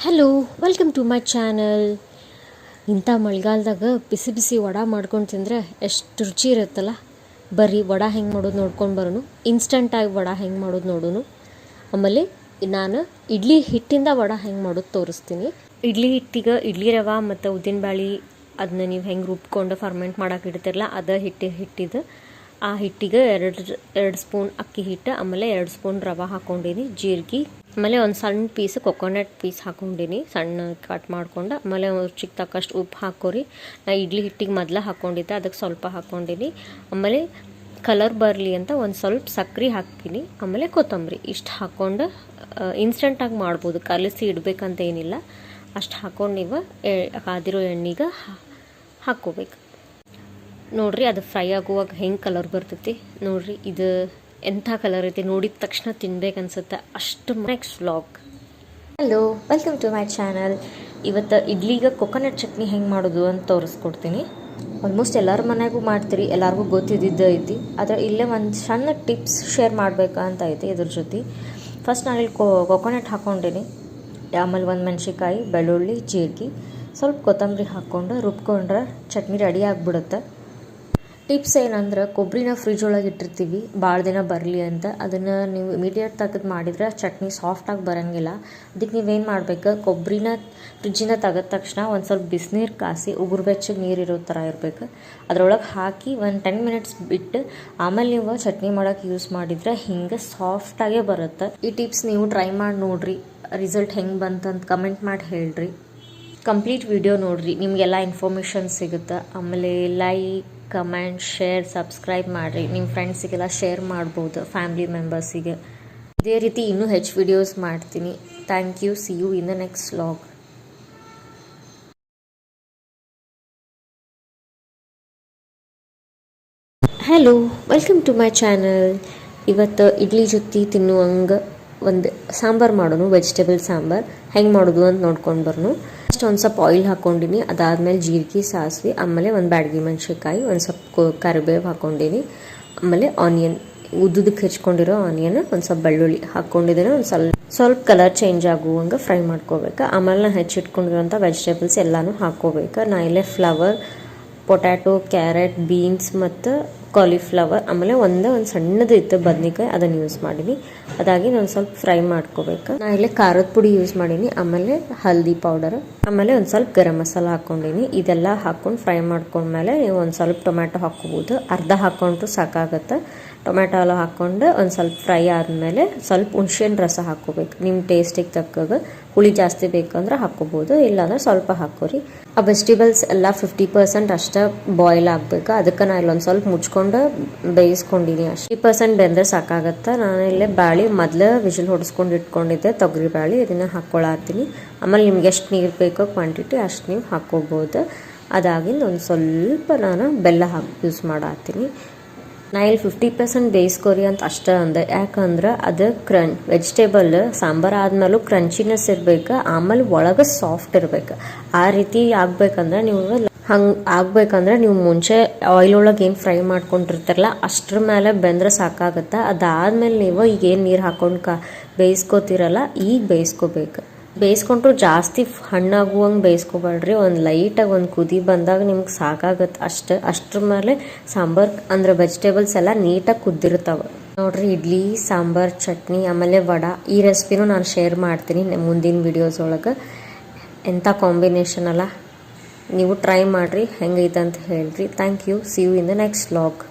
Hello, welcome to my channel. ಇಂಥ ಮಳೆಗಾಲದಾಗ ಬಿಸಿ ಬಿಸಿ ವಡೆ ಮಾಡ್ಕೊಂಡು ತಿಂದರೆ ಎಷ್ಟು ರುಚಿ ಇರುತ್ತಲ್ಲ. ಬರ್ರಿ ವಡೆ ಹೆಂಗೆ ಮಾಡೋದು ನೋಡ್ಕೊಂಡು ಬರೋನು. ಇನ್ಸ್ಟಂಟಾಗಿ ವಡೆ ಹೆಂಗೆ ಮಾಡೋದು ನೋಡೋನು. ಆಮೇಲೆ ನಾನು ಇಡ್ಲಿ ಹಿಟ್ಟಿಂದ ವಡೆ ಹೆಂಗೆ ಮಾಡೋದು ತೋರಿಸ್ತೀನಿ. ಇಡ್ಲಿ ಹಿಟ್ಟಿಗೆ ಇಡ್ಲಿ ರವೆ ಮತ್ತು ಉದ್ದಿನಬೇಳೆ ಅದನ್ನ ನೀವು ಹೆಂಗೆ ರುಬ್ಕೊಂಡು ಫರ್ಮೆಂಟ್ ಮಾಡೋಕೆ ಇಡ್ತಿರಲ್ಲ ಅದು ಹಿಟ್ಟಿದ್ದು. ಆ ಹಿಟ್ಟಿಗೆ ಎರಡು ಸ್ಪೂನ್ ಅಕ್ಕಿ ಹಿಟ್ಟು, ಆಮೇಲೆ 2 ಸ್ಪೂನ್ ರವೆ ಹಾಕ್ಕೊಂಡೀನಿ, ಜೀರಿಗೆ, ಆಮೇಲೆ ಒಂದು ಸಣ್ಣ ಪೀಸ್ ಕೊಕೊನಟ್ ಪೀಸ್ ಹಾಕ್ಕೊಂಡೀನಿ ಸಣ್ಣ ಕಟ್ ಮಾಡ್ಕೊಂಡು. ಆಮೇಲೆ ರುಚಿಗೆ ತಕ್ಕಷ್ಟು ಉಪ್ಪು ಹಾಕೋರಿ. ನಾ ಇಡ್ಲಿ ಹಿಟ್ಟಿಗೆ ಮೊದಲು ಹಾಕ್ಕೊಂಡಿದ್ದೆ, ಅದಕ್ಕೆ ಸ್ವಲ್ಪ ಹಾಕ್ಕೊಂಡೀನಿ. ಆಮೇಲೆ ಕಲರ್ ಬರಲಿ ಅಂತ ಒಂದು ಸ್ವಲ್ಪ ಸಕ್ಕರೆ ಹಾಕ್ತೀನಿ. ಆಮೇಲೆ ಕೊತ್ತಂಬರಿ ಇಷ್ಟು ಹಾಕ್ಕೊಂಡು ಇನ್ಸ್ಟಂಟಾಗಿ ಮಾಡ್ಬೋದು, ಕಲಸಿ ಇಡಬೇಕಂತ ಏನಿಲ್ಲ. ಅಷ್ಟು ಹಾಕ್ಕೊಂಡು ನೀವು ಕಾದಿರೋ ಎಣ್ಣೆಗೆ ಹಾಕ್ಕೋಬೇಕು. ನೋಡಿರಿ, ಅದು ಫ್ರೈ ಆಗುವಾಗ ಹೆಂಗೆ ಕಲರ್ ಬರ್ತೈತಿ ನೋಡಿರಿ. ಇದು ಎಂಥ ಕಲರ್ ಐತಿ, ನೋಡಿದ ತಕ್ಷಣ ತಿನ್ಬೇಕನ್ಸುತ್ತೆ ಅಷ್ಟು. Next vlog. Hello, welcome to my channel. ಇವತ್ತು ಇಡ್ಲಿಗೆ ಕೊಕೊನಟ್ ಚಟ್ನಿ ಹೆಂಗೆ ಮಾಡೋದು ಅಂತ ತೋರಿಸ್ಕೊಡ್ತೀನಿ. ಆಲ್ಮೋಸ್ಟ್ ಎಲ್ಲರ ಮನೆಗೂ ಮಾಡ್ತೀರಿ, ಎಲ್ಲರಿಗೂ ಗೊತ್ತಿದ್ದಿದ್ದು ಐತಿ. ಆದರೆ ಇಲ್ಲೇ ಒಂದು ಸಣ್ಣ ಟಿಪ್ಸ್ ಶೇರ್ ಮಾಡಬೇಕಂತ ಐತಿ ಇದ್ರ ಜೊತೆ. ಫಸ್ಟ್ ನಾನಿಲ್ಲಿ ಕೊಕೊನಟ್ ಹಾಕ್ಕೊಂಡೀನಿ. ಆಮೇಲೆ ಒಂದು ಮೆಣಸಿನ್ಕಾಯಿ, ಬೆಳ್ಳುಳ್ಳಿ, ಜೀರಿಗೆ, ಸ್ವಲ್ಪ ಕೊತ್ತಂಬರಿ ಹಾಕ್ಕೊಂಡು ರುಬ್ಕೊಂಡ್ರೆ ಚಟ್ನಿ ರೆಡಿ ಆಗಿಬಿಡುತ್ತೆ. ಟಿಪ್ಸ್ ಏನಂದ್ರೆ, ಕೊಬ್ಬರಿನ ಫ್ರಿಜ್ ಒಳಗೆ ಇಟ್ಟಿರ್ತೀವಿ ಭಾಳ ದಿನ ಬರಲಿ ಅಂತ. ಅದನ್ನು ನೀವು ಇಮಿಡಿಯೇಟ್ ತೆಗೆದು ಮಾಡಿದ್ರೆ ಚಟ್ನಿ ಸಾಫ್ಟಾಗಿ ಬರೋಂಗಿಲ್ಲ. ಅದಕ್ಕೆ ನೀವೇನು ಮಾಡಬೇಕು, ಕೊಬ್ಬರಿನ ಫ್ರಿಜ್ಜಿಂದ ತೆಗೆದ ತಕ್ಷಣ ಒಂದು ಸ್ವಲ್ಪ ಬಿಸಿನೀರು ಕಾಸಿ, ಉಗುರು ಬೆಚ್ಚಗೆ ನೀರು ಇರೋ ಥರ ಇರಬೇಕು, ಅದರೊಳಗೆ ಹಾಕಿ ಒಂದು 10 ಮಿನಿಟ್ಸ್ ಬಿಟ್ಟು ಆಮೇಲೆ ನೀವು ಚಟ್ನಿ ಮಾಡೋಕೆ ಯೂಸ್ ಮಾಡಿದರೆ ಹಿಂಗೆ ಸಾಫ್ಟಾಗೇ ಬರುತ್ತೆ. ಈ ಟಿಪ್ಸ್ ನೀವು ಟ್ರೈ ಮಾಡಿ ನೋಡಿರಿ, ರಿಸಲ್ಟ್ ಹೆಂಗೆ ಬಂತಂತ ಕಮೆಂಟ್ ಮಾಡಿ ಹೇಳ್ರಿ. ಕಂಪ್ಲೀಟ್ ವಿಡಿಯೋ ನೋಡಿರಿ, ನಿಮಗೆಲ್ಲ ಇನ್ಫಾರ್ಮೇಷನ್ ಸಿಗುತ್ತೆ. ಆಮೇಲೆ ಲೈಕ್, ಕಮೆಂಟ್, ಶೇರ್, ಸಬ್ಸ್ಕ್ರೈಬ್ ಮಾಡಿರಿ. ನಿಮ್ಮ ಫ್ರೆಂಡ್ಸಿಗೆಲ್ಲ ಶೇರ್ ಮಾಡ್ಬೋದು, ಫ್ಯಾಮಿಲಿ ಮೆಂಬರ್ಸಿಗೆ. ಇದೇ ರೀತಿ ಇನ್ನೂ ಹೆಚ್ಚು ವಿಡಿಯೋಸ್ ಮಾಡ್ತೀನಿ. Thank you. See you in the next vlog. Hello, welcome to my channel. ಇವತ್ತು ಇಡ್ಲಿ ಜೊತೆ ತಿನ್ನುವಂಗೆ ಒಂದು ಸಾಂಬಾರು ಮಾಡೋನು, ವೆಜಿಟೇಬಲ್ ಸಾಂಬಾರು ಹೆಂಗೆ ಮಾಡೋದು ಅಂತ ನೋಡ್ಕೊಂಡು ಬರೋನು. ಫಸ್ಟ್ ಒಂದು ಸ್ವಲ್ಪ ಆಯಿಲ್ ಹಾಕ್ಕೊಂಡಿನಿ, ಅದಾದಮೇಲೆ ಜೀರಿಗೆ, ಸಾಸಿವೆ, ಆಮೇಲೆ ಒಂದು ಬ್ಯಾಡಗಿ ಮೆಣಸಿನ್ಕಾಯಿ, ಒಂದು ಸ್ವಲ್ಪ ಕರಿಬೇವು ಹಾಕ್ಕೊಂಡಿನಿ. ಆಮೇಲೆ ಆನಿಯನ್, ಉದ್ದುದಕ್ಕೆ ಹೆಚ್ಕೊಂಡಿರೋ ಆನಿಯನ್, ಒಂದು ಸ್ವಲ್ಪ ಬೆಳ್ಳುಳ್ಳಿ ಹಾಕ್ಕೊಂಡಿದ್ದೇನೆ. ಒಂದು ಸ್ವಲ್ಪ ಕಲರ್ ಚೇಂಜ್ ಆಗುವಂಗೆ ಫ್ರೈ ಮಾಡ್ಕೋಬೇಕು. ಆಮೇಲೆ ನಾನು ಹೆಚ್ಚಿಟ್ಕೊಂಡಿರೋಂಥ ವೆಜಿಟೇಬಲ್ಸ್ ಎಲ್ಲನೂ ಹಾಕ್ಕೋಬೇಕು. ನಾ ಇಲ್ಲೇ ಫ್ಲವರ್, ಪೊಟ್ಯಾಟೊ, ಕ್ಯಾರೆಟ್, ಬೀನ್ಸ್ ಮತ್ತು ಕಾಲಿಫ್ಲವರ್, ಆಮೇಲೆ ಒಂದು ಸಣ್ಣದು ಇತ್ತು ಬದ್ನಿಕಾಯಿ, ಅದನ್ನು ಯೂಸ್ ಮಾಡೀನಿ. ಅದಾಗಿ ನಾನು ಸ್ವಲ್ಪ ಫ್ರೈ ಮಾಡ್ಕೋಬೇಕು. ನಾನು ಇಲ್ಲೇ ಖಾರದ ಪುಡಿ ಯೂಸ್ ಮಾಡೀನಿ, ಆಮೇಲೆ ಹಲ್ದಿ ಪೌಡರ್, ಆಮೇಲೆ ಒಂದು ಸ್ವಲ್ಪ ಗರಂ ಮಸಾಲ ಹಾಕ್ಕೊಂಡಿನಿ. ಇದೆಲ್ಲ ಹಾಕ್ಕೊಂಡು ಫ್ರೈ ಮಾಡ್ಕೊಂಡ್ಮೇಲೆ ನೀವು ಒಂದು ಸ್ವಲ್ಪ ಟೊಮ್ಯಾಟೊ ಹಾಕ್ಕೋಬೋದು. ಅರ್ಧ ಹಾಕ್ಕೊಂಡ್ರು ಸಾಕಾಗುತ್ತೆ. ಟೊಮ್ಯಾಟೊ ಎಲ್ಲ ಹಾಕ್ಕೊಂಡು ಒಂದು ಸ್ವಲ್ಪ ಫ್ರೈ ಆದಮೇಲೆ ಸ್ವಲ್ಪ ಹುಣ್ಸೆಹಣ್ಣು ರಸ ಹಾಕ್ಕೋಬೇಕು. ನಿಮ್ಮ ಟೇಸ್ಟಿಗೆ ತಕ್ಕಾಗ ಹುಳಿ ಜಾಸ್ತಿ ಬೇಕಂದ್ರೆ ಹಾಕ್ಕೋಬೋದು, ಇಲ್ಲಾಂದ್ರೆ ಸ್ವಲ್ಪ ಹಾಕೋರಿ. ಆ ವೆಜಿಟೇಬಲ್ಸ್ ಎಲ್ಲ 50% ಅಷ್ಟೇ ಬಾಯ್ಲ್ ಆಗಬೇಕು. ಅದಕ್ಕೆ ನಾನು ಇಲ್ಲೊಂದು ಸ್ವಲ್ಪ ಮುಚ್ಕೊಂಡು ಬೇಯಿಸ್ಕೊಂಡಿನಿ. 50% ಬೆಂದರೆ ಸಾಕಾಗತ್ತೆ. ನಾನು ಇಲ್ಲೇ ಬ್ಯಾಳಿ ಮೊದಲು ವಿಜಿಲ್ ಹೊಡೆಸ್ಕೊಂಡು ಇಟ್ಕೊಂಡಿದ್ದೆ, ತೊಗರಿ ಬ್ಯಾಳಿ, ಇದನ್ನು ಹಾಕ್ಕೊಳತ್ತೀನಿ. ಆಮೇಲೆ ನಿಮ್ಗೆ ಎಷ್ಟು ನೀರು ಬೇಕೋ ಕ್ವಾಂಟಿಟಿ ಅಷ್ಟು ನೀವು ಹಾಕ್ಕೋಬೋದು. ಅದಾಗಿಂದ ಒಂದು ಸ್ವಲ್ಪ ನಾನು ಬೆಲ್ಲ ಹಾಕಿ ಯೂಸ್ ಮಾಡತ್ತೀನಿ. ನಾ ಇಲ್ಲಿ 50% ಬೇಯಿಸ್ಕೋರಿ ಅಂತ ಅಷ್ಟೇ ಅಂದೆ, ಯಾಕಂದ್ರೆ ಅದು ವೆಜಿಟೇಬಲ್ ಸಾಂಬಾರು ಆದ್ಮೇಲೂ ಕ್ರಂಚಿನೆಸ್ ಇರಬೇಕು, ಆಮೇಲೆ ಒಳಗೆ ಸಾಫ್ಟ್ ಇರಬೇಕು. ಆ ರೀತಿ ಆಗ್ಬೇಕಂದ್ರೆ ನೀವು ಮುಂಚೆ ಆಯಿಲ್ ಒಳಗೆ ಏನು ಫ್ರೈ ಮಾಡ್ಕೊಂಡಿರ್ತಾರಲ್ಲ ಅಷ್ಟ್ರ ಮೇಲೆ ಬೆಂದ್ರೆ ಸಾಕಾಗುತ್ತೆ. ಅದಾದ್ಮೇಲೆ ನೀವು ಈಗ ಏನು ನೀರು ಹಾಕೊಂಡು ಬೇಯಿಸ್ಕೋತಿರಲ್ಲ, ಈಗ ಬೇಯಿಸ್ಕೋಬೇಕು. ಬೇಯಿಸ್ಕೊಂಡ್ರು ಜಾಸ್ತಿ ಹಣ್ಣಾಗುವಂಗೆ ಬೇಯಿಸ್ಕೊಬೇಡ್ರಿ. ಒಂದು ಲೈಟಾಗಿ ಒಂದು ಕುದಿ ಬಂದಾಗ ನಿಮ್ಗೆ ಸಾಕಾಗತ್ತೆ ಅಷ್ಟ್ರ ಮೇಲೆ ಸಾಂಬಾರು ಅಂದ್ರೆ ವೆಜಿಟೇಬಲ್ಸ್ ಎಲ್ಲ ನೀಟಾಗಿ ಕುದ್ದಿರ್ತಾವೆ ನೋಡ್ರಿ. ಇಡ್ಲಿ, ಸಾಂಬಾರು, ಚಟ್ನಿ, ಆಮೇಲೆ ವಡೆ, ಈ ರೆಸಿಪಿನೂ ನಾನು ಶೇರ್ ಮಾಡ್ತೀನಿ ಮುಂದಿನ ವಿಡಿಯೋಸ್ ಒಳಗೆ. ಎಂಥ ಕಾಂಬಿನೇಷನ್ ಅಲ್ಲ, ನೀವು ಟ್ರೈ ಮಾಡಿರಿ, ಹೆಂಗೈತೆ ಅಂತ ಹೇಳ್ರಿ. Thank you. See you in the next vlog.